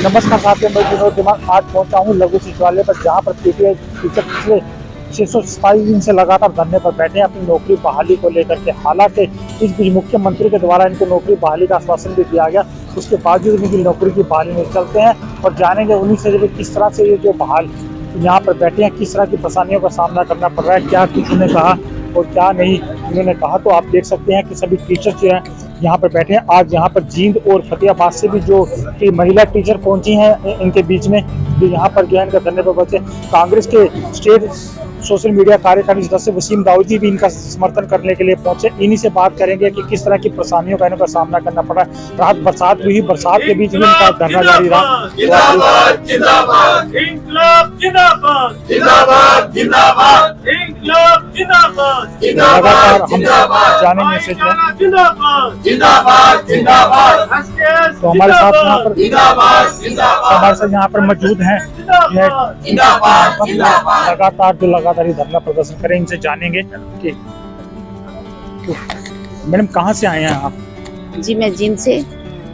नमस्कार साथियों, मैं विनोद दिमाग आज पहुंचा हूं लघु सचिवालय पर, जहां पर पीटीआई टीचर पिछले 627 दिन से लगातार धरने पर बैठे हैं अपनी नौकरी बहाली को लेकर के। हालांकि इस बीच मुख्यमंत्री के द्वारा इनको नौकरी बहाली का आश्वासन भी दिया गया, उसके बावजूद इनकी नौकरी की बहाली नहीं चलते हैं। और जानेंगे उन्हीं से किस तरह से ये जो बहाल यहाँ पर बैठे हैं किस तरह की परेशानियों का सामना करना पड़ रहा है, क्या कुछ उन्होंने कहा और क्या नहीं उन्होंने कहा। तो आप देख सकते हैं कि सभी टीचर जो हैं यहाँ पर बैठे हैं। आज यहाँ पर जींद और फतेहाबाद से भी जो महिला टीचर पहुंची हैं इनके बीच में जो यहाँ पर जो है इनका धरने पर पहुंचे। कांग्रेस के स्टेट सोशल मीडिया कार्यकारी सदस्य वसीम दाऊदी भी इनका समर्थन करने के लिए पहुंचे। इन्हीं से बात करेंगे कि किस तरह की परेशानियों का इनका सामना करना पड़ा। रात बरसात भी हुई, बरसात के बीच भी इनका धरना जारी रहा। जिंदाबाद जिंदाबाद इंकलाब जिंदाबाद जिंदाबाद जिंदाबाद इंकलाब जिंदाबाद लगातार हम जानेंगे से जिंदाबाद जिंदाबाद तो हमारे साथ यहाँ पर मौजूद हैं लगातार जो लगातार ये धरना प्रदर्शन करें। इनसे जानेंगे कि मैडम कहाँ से आए हैं आप? जी मैं जींद से।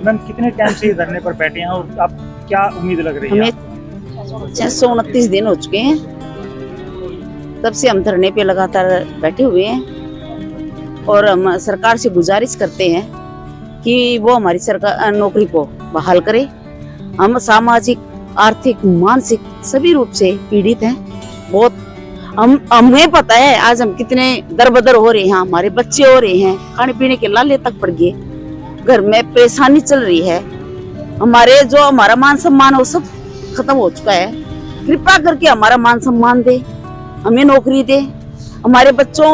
मैम कितने टाइम से ये धरने पर बैठे हैं और आप क्या उम्मीद लग रही है? हमें 629 दिन हो चुके हैं, तब से हम धरने पे लगातार बैठे हुए हैं और हम सरकार से गुजारिश करते हैं कि वो हमारी सरकार नौकरी को बहाल करे। हम सामाजिक, आर्थिक, मानसिक सभी रूप से पीड़ित हैं। बहुत हमें पता है आज हम कितने दरबदर हो रहे हैं, हमारे बच्चे हो रहे हैं, खाने पीने के लाले तक पड़ गए, घर में परेशानी चल रही है, हमारा मान सम्मान वो सब खत्म हो चुका है। कृपा करके हमारा मान सम्मान दे, हमें नौकरी दे। हमारे बच्चों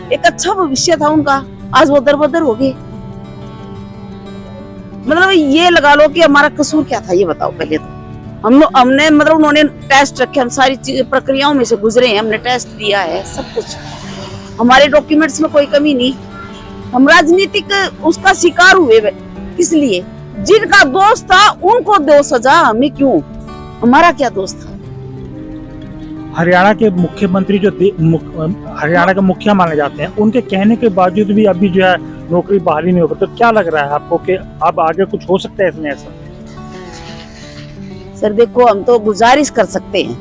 एक अच्छा भविष्य था उनका, आज वो दरबदर हो गए। मतलब ये लगा लो कि हमारा कसूर क्या था, ये बताओ पहले तो। हमने मतलब उन्होंने टेस्ट रखे, हम सारी प्रक्रियाओं में से गुजरे हैं, हमने टेस्ट दिया है, सब कुछ हमारे डॉक्यूमेंट्स में कोई कमी नहीं। हम राजनीतिक उसका शिकार हुए, किस लिए? जिनका दोस्त था उनको दो सजा, हमें क्यों? हमारा क्या दोस्त था? हरियाणा के मुख्यमंत्री जो हरियाणा के मुखिया माने जाते हैं, उनके कहने के बावजूद भी अभी जो है नौकरी बहाली नहीं होगी, तो क्या लग रहा है आपको कि अब आगे कुछ हो सकता है इसमें ऐसा? सर देखो, हम तो गुजारिश कर सकते हैं,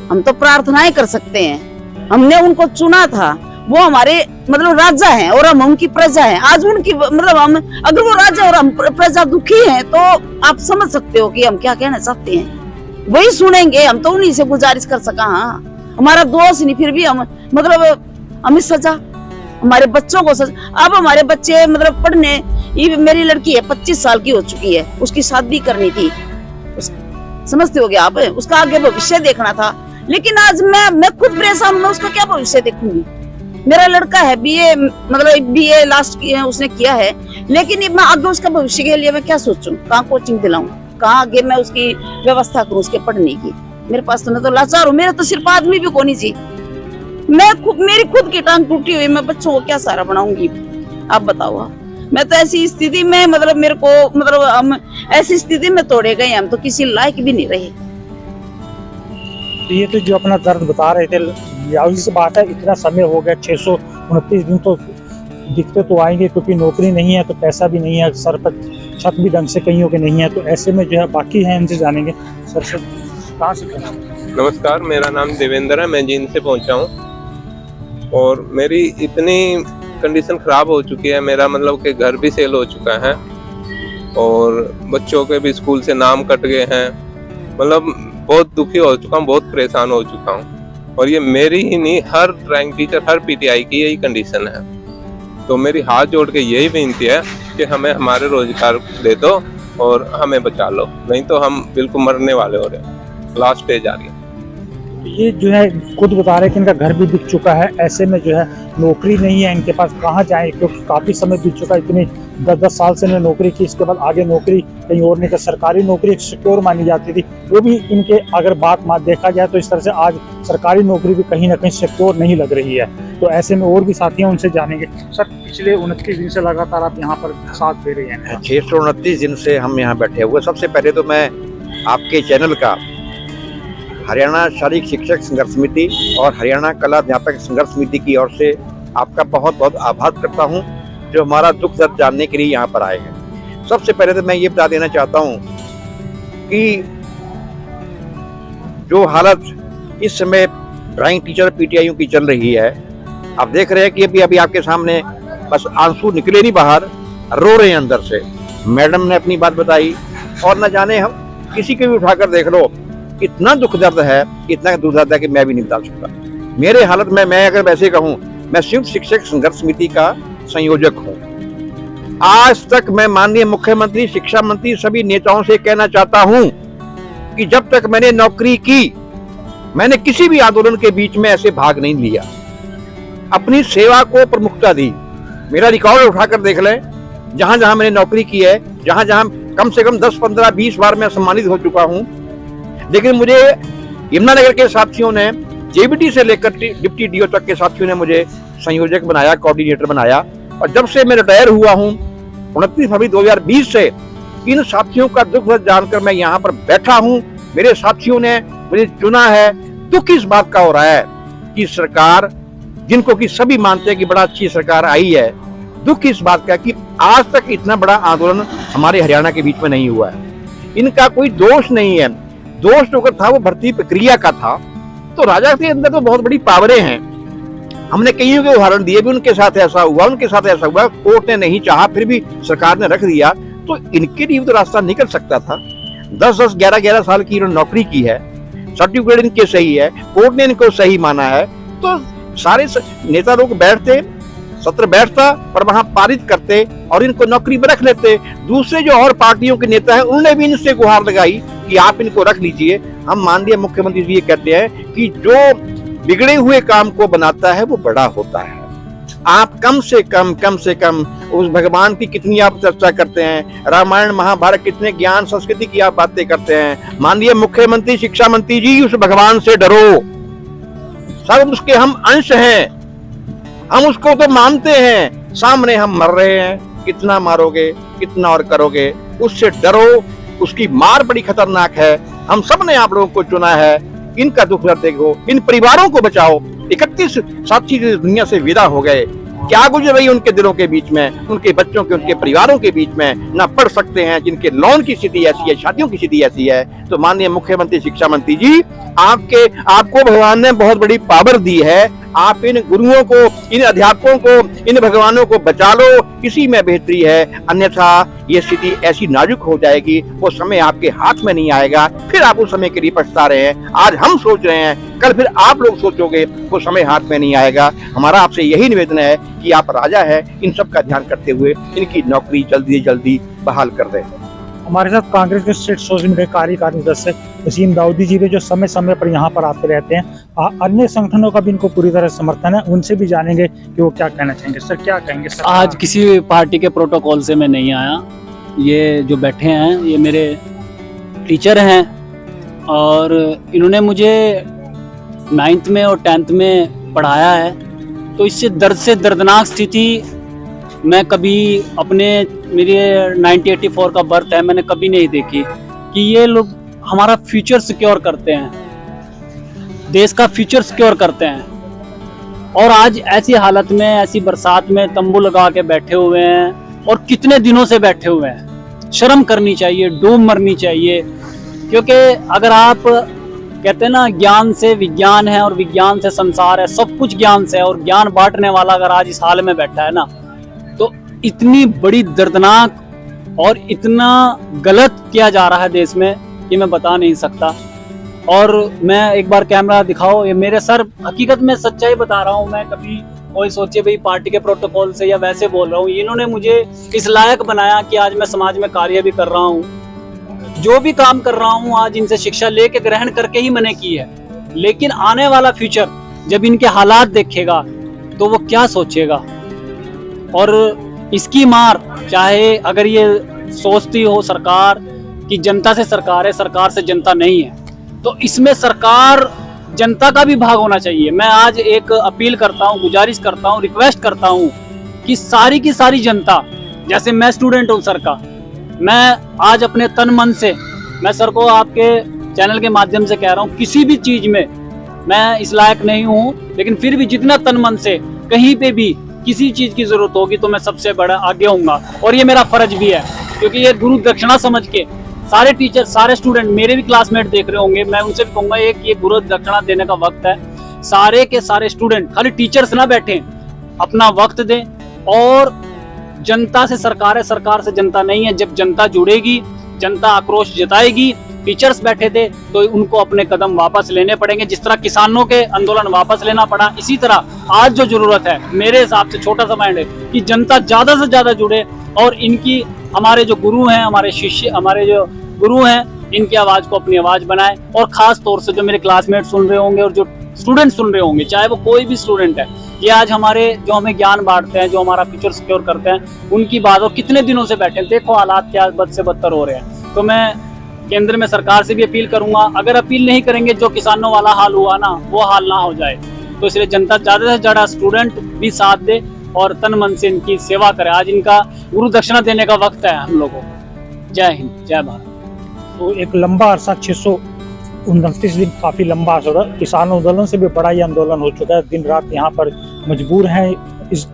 हम तो प्रार्थनाएं कर सकते हैं। हमने उनको चुना था, वो हमारे मतलब राजा हैं और हम उनकी प्रजा हैं। आज उनकी मतलब हम अगर वो राजा और हम प्रजा दुखी हैं तो आप समझ सकते हो कि हम क्या कहना चाहते हैं। वही सुनेंगे, हम तो उन्हीं से गुजारिश कर सका। हाँ, हमारा दोस्त नहीं, फिर भी हम मतलब हमें सजा, हमारे बच्चों को सजा। अब हमारे बच्चे मतलब पढ़ने, ये मेरी लड़की है 25 साल की हो चुकी है, उसकी शादी करनी थी, समझते हो गया आप, उसका आगे भविष्य देखना था। लेकिन आज मैं खुद परेशान हूँ, मैं उसका क्या भविष्य देखूंगी? मेरा लड़का है बीए, मतलब बीए लास्ट उसने किया है, लेकिन मैं आगे उसका भविष्य के लिए मैं क्या सोचूं? कहाँ कोचिंग दिलाऊं, कहाँ आगे मैं उसकी व्यवस्था करूं उसके पढ़ने की? मेरे पास तो मैं तो लाचार हूँ, मेरा तो सिर्फ आदमी भी कोनी जी। मेरी खुद की टांग टूटी हुई, मैं बच्चों को क्या सहारा बनाऊंगी? आप बताओ। मैं तो ऐसी स्थिति में मतलब मेरे को मतलब हम ऐसी स्थिति में तोड़े गए, हम तो किसी लायक भी नहीं रहे। ये तो जो अपना दर्द बता रहे थे, से बात है, इतना समय हो गया 629 दिन, तो दिक्कतें तो आएंगे क्योंकि नौकरी नहीं है तो पैसा भी नहीं है, सर पर छत भी ढंग से कईयों के नहीं है। तो ऐसे में जो है बाकी है, इनसे जानेंगे। सर से कहाँ से? नमस्कार, मेरा नाम देवेंद्र है, मैं जींद से पहुंचा हूं और मेरी इतनी कंडीशन खराब हो चुकी है, मेरा मतलब कि घर भी सेल हो चुका है और बच्चों के भी स्कूल से नाम कट गए हैं। मतलब बहुत दुखी हो चुका हूँ, बहुत परेशान हो चुका हूँ। और ये मेरी ही नहीं, हर ड्राइंग टीचर, हर पीटीआई की यही कंडीशन है। तो मेरी हाथ जोड़ के यही विनती है कि हमें हमारे रोजगार दे दो और हमें बचा लो, नहीं तो हम बिल्कुल मरने वाले हो रहे हैं, लास्ट स्टेज आ रही है। ये जो है खुद बता रहे हैं कि इनका घर भी बिक चुका है, ऐसे में जो है नौकरी नहीं है इनके पास, कहाँ जाएं? क्योंकि काफ़ी समय बीत चुका है, इतनी 10-10 साल से इन्होंने नौकरी की, इसके बाद आगे नौकरी कहीं और नहीं कर। सरकारी नौकरी एक सिक्योर मानी जाती थी, वो भी इनके अगर बात देखा जाए तो इस तरह से आज सरकारी नौकरी भी कहीं ना कहीं सिक्योर नहीं लग रही है। तो ऐसे में और भी साथी हैं, उनसे जानेंगे। सर पिछले 29 दिन से लगातार आप यहाँ पर साथ दे रहे हैं? 629 दिन से हम यहाँ बैठे हुए। सबसे पहले तो मैं आपके चैनल का, हरियाणा शारीरिक शिक्षक संघर्ष समिति और हरियाणा कला अध्यापक संघर्ष समिति की ओर से आपका बहुत बहुत आभार करता हूं, जो हमारा दुख दर्द जानने के लिए यहाँ पर आए हैं। सबसे पहले तो मैं ये बता देना चाहता हूँ कि जो हालत इस समय ड्राइंग टीचर पीटीआईयू की चल रही है, आप देख रहे हैं कि अभी आपके सामने बस आंसू निकले नहीं बाहर, रो रहे हैं अंदर से। मैडम ने अपनी बात बताई और न जाने हम किसी को भी उठाकर देख लो, इतना दुख दर्द है, इतना दुख दर्द है कि मैं भी नहीं बता सकता। मेरे हालत में मैं अगर वैसे कहूँ, मैं संयुक्त शिक्षक संघर्ष समिति का संयोजक हूँ। आज तक मैं माननीय मुख्यमंत्री, शिक्षा मंत्री, सभी नेताओं से कहना चाहता हूँ कि जब तक मैंने नौकरी की, मैंने किसी भी आंदोलन के बीच में ऐसे भाग नहीं लिया, अपनी सेवा को प्रमुखता दी। मेरा रिकॉर्ड उठाकर देख लें, जहां जहां मैंने नौकरी की है, जहां जहां कम से कम 10, 15, 20 बार मैं सम्मानित हो चुका हूं। लेकिन मुझे यमुनानगर के साथियों ने, जेबीटी से लेकर डिप्टी डीओ तक के साथियों ने मुझे संयोजक बनाया, कोऑर्डिनेटर बनाया। और जब से मैं रिटायर हुआ हूं 29 फरवरी 2020 से, इन साथियों का दुख दर्द जानकर मैं यहाँ पर बैठा हूँ। मेरे साथियों ने मुझे चुना है। दुख इस बात का हो रहा है कि सरकार, जिनको कि सभी मानते हैं कि बड़ा अच्छी सरकार आई है, दुख इस बात का कि आज तक इतना बड़ा आंदोलन हमारे हरियाणा के बीच में नहीं हुआ है। इनका कोई दोष नहीं है, दोष जो था वो भर्ती प्रक्रिया का था। तो राजा के अंदर तो बहुत बड़ी पावरें हैं। हमने कईयों के उदाहरण दिए भी, उनके साथ ऐसा हुआ, उनके साथ ऐसा हुआ, कोर्ट ने नहीं चाहा फिर भी सरकार ने रख दिया। तो इनके लिए तो रास्ता निकल सकता था। 10-10, 11-11 साल की इन्होंने नौकरी की है, सर्टिफिकेट इनके सही है, कोर्ट ने इनको सही माना है। तो सारे नेता लोग बैठते, सत्र बैठता और वहां पारित करते और इनको नौकरी पर रख लेते। दूसरे जो और पार्टियों के नेता हैं, उन्होंने भी इनसे गुहार लगाई कि आप इनको रख लीजिए। हम माननीय मुख्यमंत्री जी ये कहते हैं कि जो बिगड़े हुए काम को बनाता है वो बड़ा होता है। आप कम से कम उस भगवान की कितनी आप चर्चा करते हैं, रामायण महाभारत, कितने ज्ञान संस्कृति की आप बातें करते हैं। माननीय मुख्यमंत्री, शिक्षा मंत्री जी, उस भगवान से डरो। सब उसके हम अंश हैं, हम उसको तो मानते हैं। सामने हम मर रहे हैं, कितना मारोगे, कितना और करोगे, उससे डरो। उसकी मार बड़ी खतरनाक है। हम सब ने आप लोगों को चुना है। इनका दुख दर्द देखो, इन परिवारों को बचाओ। 31 साथी दुनिया से विदा हो गए, क्या गुजर रही उनके दिलों के बीच में, उनके बच्चों के, उनके परिवारों के बीच में ना पढ़ सकते हैं, जिनके लोन की स्थिति ऐसी है, शादियों की स्थिति ऐसी है। तो माननीय मुख्यमंत्री, शिक्षा मंत्री जी, आपको भगवान ने बहुत बड़ी पावर दी है। आप इन गुरुओं को, इन अध्यापकों को, इन भगवानों को बचा लो, इसी में बेहतरी है। अन्यथा ये स्थिति ऐसी नाजुक हो जाएगी, वो समय आपके हाथ में नहीं आएगा, फिर आप उस समय के लिए पछता रहे हैं। आज हम सोच रहे हैं, कल फिर आप लोग सोचोगे, वो समय हाथ में नहीं आएगा। हमारा आपसे यही निवेदन है कि आप राजा है, इन सब का ध्यान करते हुए इनकी नौकरी जल्दी से जल्दी बहाल कर दें। हमारे साथ कांग्रेस के स्टेट सोशल मीडिया कार्यकारी सदस्य वसीम दाऊदी जी भी, जो समय समय पर यहाँ पर आते रहते हैं। अन्य संगठनों का भी इनको पूरी तरह समर्थन है, उनसे भी जानेंगे कि वो क्या कहना चाहेंगे। सर, क्या कहेंगे सर? आज किसी पार्टी के प्रोटोकॉल से मैं नहीं आया। ये जो बैठे हैं ये मेरे टीचर हैं और इन्होंने मुझे 9th में और 10th में पढ़ाया है। तो इससे दर्द से दर्दनाक स्थिति मैं कभी अपने, मेरे 1984 का बर्थ है, मैंने कभी नहीं देखी कि ये लोग हमारा फ्यूचर सिक्योर करते हैं, देश का फ्यूचर सिक्योर करते हैं। और आज ऐसी हालत में, ऐसी बरसात में तंबू लगा के बैठे हुए हैं और कितने दिनों से बैठे हुए हैं। शर्म करनी चाहिए, डूब मरनी चाहिए। क्योंकि अगर आप कहते हैं ना, ज्ञान से विज्ञान है और विज्ञान से संसार है, सब कुछ ज्ञान से है। और ज्ञान बांटने वाला अगर आज इस हाल में बैठा है ना, तो इतनी बड़ी दर्दनाक और इतना गलत किया जा रहा है देश में कि मैं बता नहीं सकता। और मैं एक बार कैमरा दिखाओ, ये मेरे सर, हकीकत में सच्चाई बता रहा हूँ। मैं कभी कोई सोचे भाई पार्टी के प्रोटोकॉल से या वैसे बोल रहा हूँ, इन्होंने मुझे इस लायक बनाया कि आज मैं समाज में कार्य भी कर रहा हूँ, जो भी काम कर रहा हूँ आज इनसे शिक्षा लेके ग्रहण करके ही मैंने की है। लेकिन आने वाला फ्यूचर जब इनके हालात देखेगा तो वो क्या सोचेगा। और इसकी मार, चाहे अगर ये सोचती हो सरकार कि जनता से सरकार है, सरकार से जनता नहीं है, तो इसमें सरकार, जनता का भी भाग होना चाहिए। मैं आज एक अपील करता हूँ, गुजारिश करता हूँ, रिक्वेस्ट करता हूँ कि सारी की सारी जनता, जैसे मैं स्टूडेंट हूँ सर का, मैं आज अपने तन मन से, मैं सर को आपके चैनल के माध्यम से कह रहा हूँ, किसी भी चीज में मैं इस लायक नहीं हूँ, लेकिन फिर भी जितना तन मन से कहीं पे भी किसी चीज की जरूरत होगी तो मैं सबसे बड़ा आगे होऊंगा। और ये मेरा फर्ज भी है, क्योंकि ये गुरु दक्षिणा समझ के सारे टीचर, सारे स्टूडेंट, मेरे भी क्लासमेट देख रहे होंगे, मैं उनसे भी कहूंगा एक ये गुरु दक्षिणा देने का वक्त है। सारे के सारे स्टूडेंट, खाली टीचर्स ना बैठे, अपना वक्त दें। और जनता से सरकार है, सरकार से जनता नहीं है। जब जनता जुड़ेगी, जनता आक्रोश जताएगी, टीचर्स बैठे थे तो उनको अपने कदम वापस लेने पड़ेंगे। जिस तरह किसानों के आंदोलन वापस लेना पड़ा, इसी तरह आज जो जरूरत है, मेरे हिसाब से छोटा सा माइंड है कि जनता ज्यादा से ज्यादा जुड़े और इनकी, हमारे जो गुरु हैं, हमारे शिष्य, हमारे जो गुरु हैं, इनकी आवाज को अपनी आवाज बनाए। और खास तौर से जो मेरे क्लासमेट सुन रहे होंगे और जो स्टूडेंट सुन रहे होंगे, चाहे वो कोई भी स्टूडेंट है, ये आज हमारे जो हमें ज्ञान बांटते हैं, जो हमारा फ्यूचर सिक्योर करते हैं, उनकी बात, और कितने दिनों से बैठे, देखो हालात क्या बद से बदतर हो रहे हैं। तो मैं केंद्र में सरकार से भी अपील करूंगा, अगर अपील नहीं करेंगे, जो किसानों वाला हाल हुआ ना, वो हाल ना हो जाए। तो इसलिए जनता ज्यादा से ज्यादा स्टूडेंट भी साथ दे और तन मन से इनकी सेवा करे। आज इनका गुरु दक्षिणा देने का वक्त है हम लोगों को। जय हिंद, जय भारत। तो एक लंबा अरसा 629 दिन काफ़ी लंबा अर्सा था। किसान आंदोलन से भी बड़ा ये आंदोलन हो चुका है। दिन रात यहाँ पर मजबूर हैं इस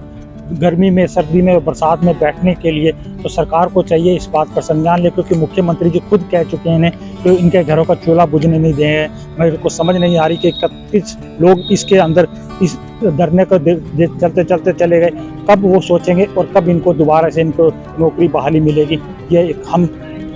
गर्मी में, सर्दी में, बरसात में बैठने के लिए। तो सरकार को चाहिए इस बात पर संज्ञान ले, क्योंकि मुख्यमंत्री जी खुद कह चुके हैं कि इनके घरों का चूल्हा बुझने नहीं दे हैं। मेरे को समझ नहीं आ रही कि 31 लोग इसके अंदर इस धरने को चलते चलते चले गए, कब वो सोचेंगे और कब इनको दोबारा से इनको नौकरी बहाली मिलेगी। ये हम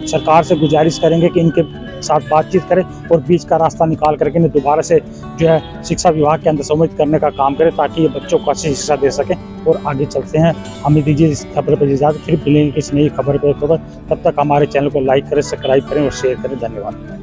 सरकार से गुजारिश करेंगे कि इनके साथ बातचीत करें और बीच का रास्ता निकाल करके इन्हें दोबारा से जो है शिक्षा विभाग के अंदर सम्मिलित करने का काम करें, ताकि ये बच्चों को अच्छी शिक्षा दे सकें और आगे चलते हैं। हमें दीजिए इस खबर पर इजाज़त, फिर मिलेंगे किसी नई खबर पर। तब तक हमारे चैनल को लाइक करें, सब्सक्राइब करें और शेयर करें। धन्यवाद।